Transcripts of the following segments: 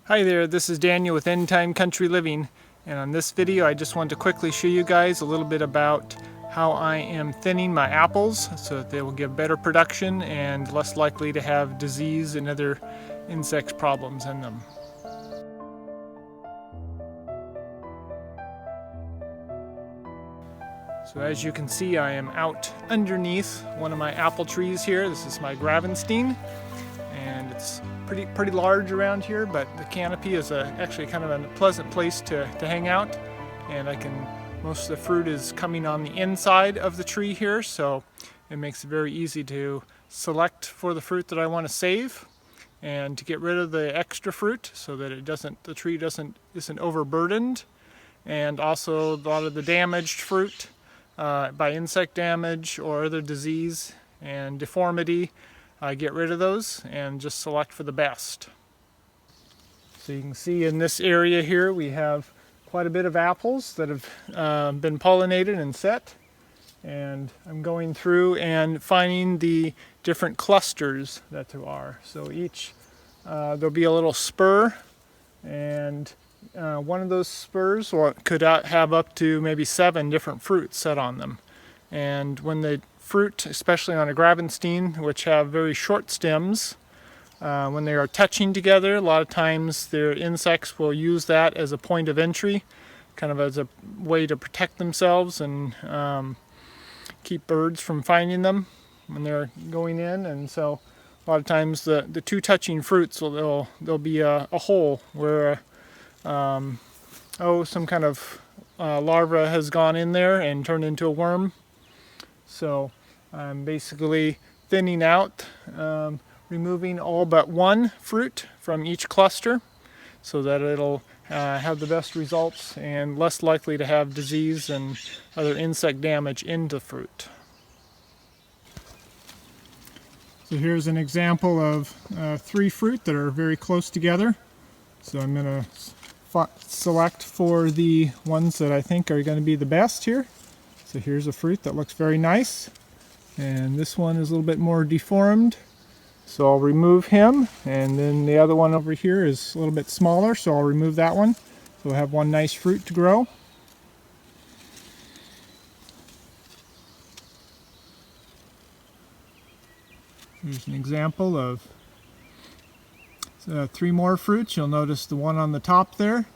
Hi there, this is Daniel with End Time Country Living, and on this video I just want to quickly show you guys a little bit about how I am thinning my apples so that they will give better production and less likely to have disease and other insect problems in them. So as you can see, I am out underneath one of my apple trees here. This is my Gravenstein, and it's pretty large around here, but the canopy is actually kind of a pleasant place to hang out, and most of the fruit is coming on the inside of the tree here, so it makes it very easy to select for the fruit that I want to save and to get rid of the extra fruit so that the tree isn't overburdened, and also a lot of the damaged fruit by insect damage or other disease and deformity. Get rid of those and just select for the best. So you can see in this area here we have quite a bit of apples that have been pollinated and set, and I'm going through and finding the different clusters that there are. So each there'll be a little spur, and one of those spurs could have up to maybe 7 different fruits set on them. And when the fruit, especially on a Gravenstein, which have very short stems, when they are touching together, a lot of times their insects will use that as a point of entry, kind of as a way to protect themselves and keep birds from finding them when they're going in. And so a lot of times the two touching fruits, there'll be a hole where some kind of larva has gone in there and turned into a worm. So I'm basically thinning out, removing all but one fruit from each cluster so that it'll have the best results and less likely to have disease and other insect damage into fruit. So here's an example of 3 fruit that are very close together. So I'm going to select for the ones that I think are going to be the best here. So here's a fruit that looks very nice, and this one is a little bit more deformed, so I'll remove him. And then the other one over here is a little bit smaller, so I'll remove that one. So we'll have one nice fruit to grow. Here's an example of 3 more fruits. You'll notice the one on the top there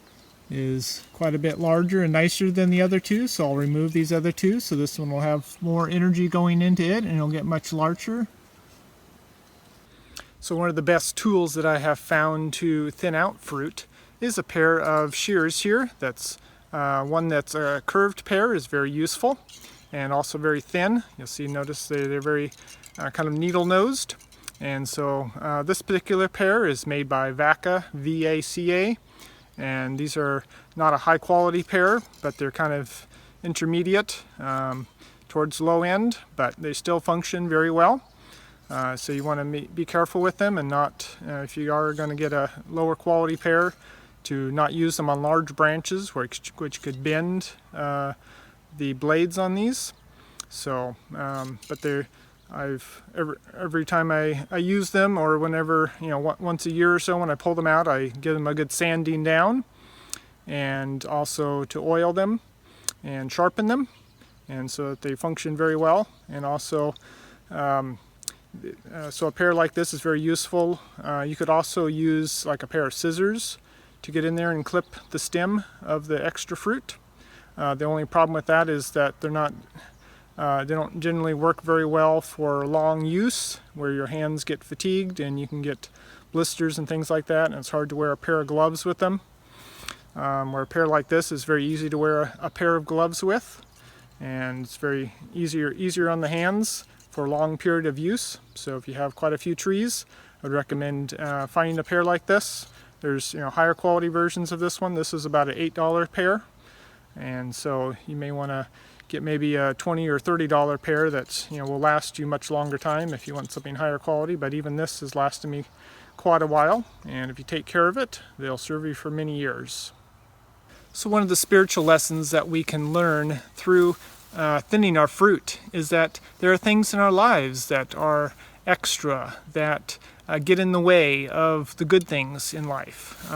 is quite a bit larger and nicer than the other 2, so I'll remove these other 2, so this one will have more energy going into it and it'll get much larger. So one of the best tools that I have found to thin out fruit is a pair of shears here. That's one that's a curved pair is very useful and also very thin. Notice they're very kind of needle-nosed, and so this particular pair is made by Vaca, V-A-C-A. And these are not a high quality pair, but they're kind of intermediate towards low end, but they still function very well. So you want to be careful with them and not, if you are going to get a lower quality pair, to not use them on large branches which could bend the blades on these. So, but every time I use them, or whenever, once a year or so when I pull them out, I give them a good sanding down, and also to oil them and sharpen them, and so that they function very well. And also, so a pair like this is very useful. You could also use like a pair of scissors to get in there and clip the stem of the extra fruit. The only problem with that is that they don't generally work very well for long use, where your hands get fatigued and you can get blisters and things like that, and it's hard to wear a pair of gloves with them. Where a pair like this is very easy to wear a pair of gloves with, and it's very easier on the hands for a long period of use. So if you have quite a few trees, I would recommend finding a pair like this. There's higher quality versions of this one. This is about an $8 pair, and so you may want to get maybe a $20 or $30 pair that will last you much longer time if you want something higher quality. But even this has lasted me quite a while, and if you take care of it, they'll serve you for many years. So one of the spiritual lessons that we can learn through thinning our fruit is that there are things in our lives that are extra, that get in the way of the good things in life.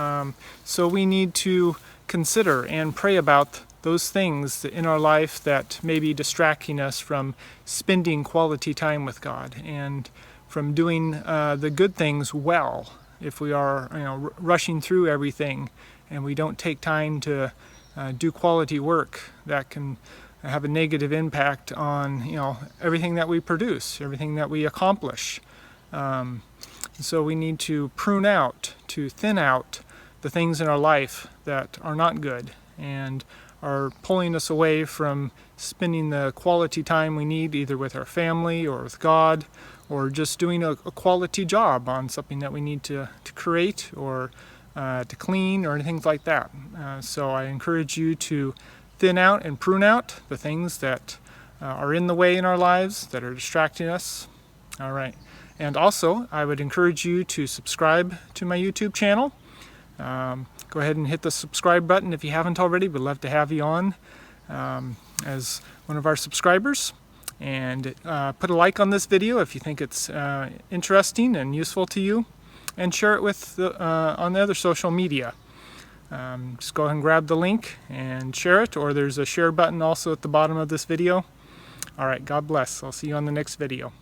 So we need to consider and pray about those things in our life that may be distracting us from spending quality time with God and from doing the good things well. If we are rushing through everything and we don't take time to do quality work, that can have a negative impact on everything that we produce, everything that we accomplish. So we need to prune out, to thin out the things in our life that are not good and are pulling us away from spending the quality time we need either with our family or with God, or just doing a quality job on something that we need to create or to clean or anything like that. So I encourage you to thin out and prune out the things that are in the way in our lives, that are distracting us. All right. And also, I would encourage you to subscribe to my YouTube channel. Go ahead and hit the subscribe button if you haven't already. We'd love to have you on as one of our subscribers. And put a like on this video if you think it's interesting and useful to you. And share it with on the other social media. Just go ahead and grab the link and share it, or there's a share button also at the bottom of this video. All right, God bless. I'll see you on the next video.